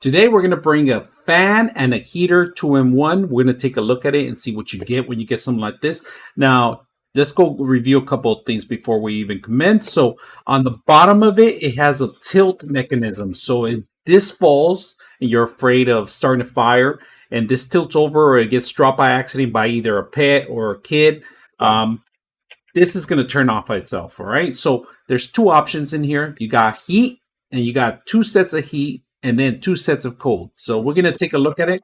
Today we're going to bring a fan and a heater 2-in-1. We're going to take a look at it and see what you get when you get something like this. Now, let's go review a couple of things before we even commence. So on the bottom of it, it has a tilt mechanism. So if this falls and you're afraid of starting a fire and this tilts over or it gets dropped by accident by either a pet or a kid, this is going to turn off by itself. All right. So there's two options in here. You got heat and you got two sets of heat and then two sets of cold. So we're going to take a look at it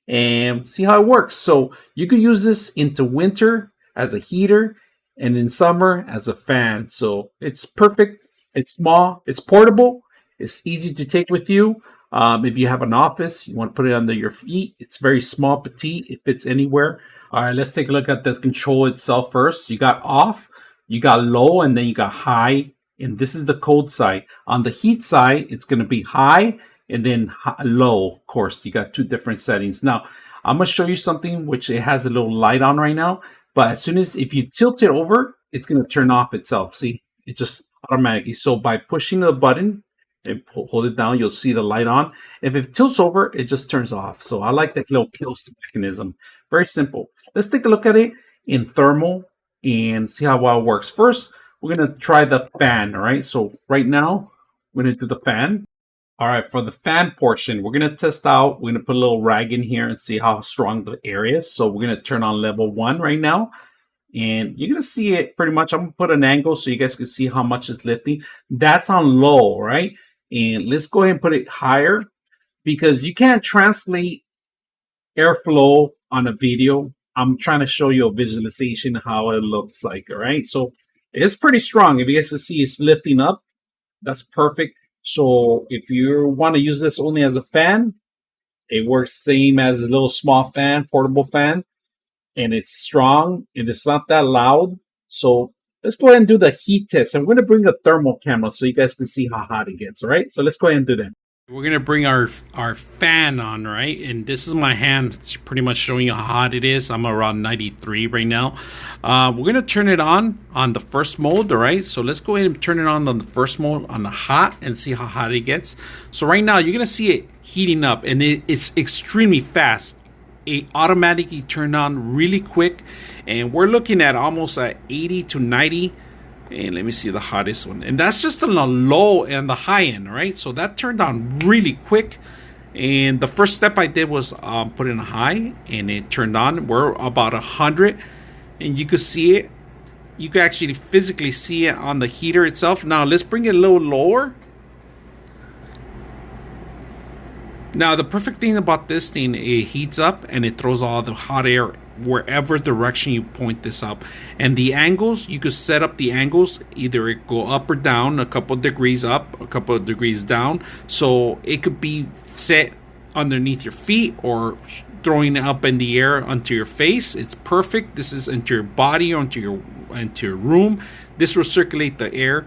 and see how it works. So you can use this into winter as a heater and in summer as a fan. So it's perfect. It's small. It's portable. It's easy to take with you. If you have an office, you want to put it under your feet. It's very small, petite. It fits anywhere. All right, let's take a look at the control itself first. You got off, you got low, and then you got high. And this is the cold side. On the heat side, it's going to be high and then low. Of course, you got two different settings. Now, I'm going to show you something which it has a little light on right now. But as soon as if you tilt it over, it's going to turn off itself. See, it just automatically. So by pushing the button and hold it down, you'll see the light on. If it tilts over, it just turns off. So I like that little kill mechanism. Very simple. Let's take a look at it in thermal and see how well it works. First, we're going to try the fan. All right. So right now, we're going to do the fan. All right, for the fan portion, we're going to test out. We're going to put a little rag in here and see how strong the air is. So we're going to turn on level 1 right now. And you're going to see it pretty much. I'm going to put an angle so you guys can see how much it's lifting. That's on low, right? And let's go ahead and put it higher because you can't translate airflow on a video. I'm trying to show you a visualization of how it looks like, all right? So it's pretty strong. If you guys can see it's lifting up, that's perfect. So if you want to use this only as a fan, it works same as a little small fan, portable fan, and it's strong and it's not that loud. So let's go ahead and do the heat test. I'm going to bring a thermal camera so you guys can see how hot it gets. All right, so let's go ahead and do that. We're going to bring our fan on, right? And this is my hand. It's pretty much showing you how hot it is. I'm around 93 right now. We're going to turn it on the first mode, all right? So let's go ahead and turn it on the first mode on the hot and see how hot it gets. So right now, you're going to see it heating up, and it's extremely fast. It automatically turned on really quick, and we're looking at almost at 80 to 90. And let me see the hottest one. And that's just on the low and the high end, right? So that turned on really quick. And the first step I did was put in a high, and it turned on. We're about 100. And you could see it. You can actually physically see it on the heater itself. Now, let's bring it a little lower. Now, the perfect thing about this thing, it heats up and it throws all the hot air wherever direction you point this up. And the angles, you could set up the angles, either it go up or down, a couple degrees up, a couple of degrees down. So it could be set underneath your feet or throwing it up in the air onto your face. It's perfect. This is into your body or into your room. This will circulate the air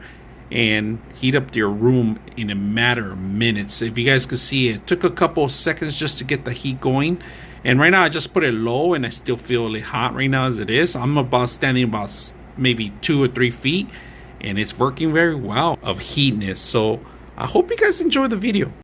and heat up your room in a matter of minutes. If you guys could see, it took a couple of seconds just to get the heat going. And right now I just put it low and I still feel really hot right now as it is. I'm standing about maybe 2 or 3 feet, and it's working very well of heatness. So I hope you guys enjoy the video.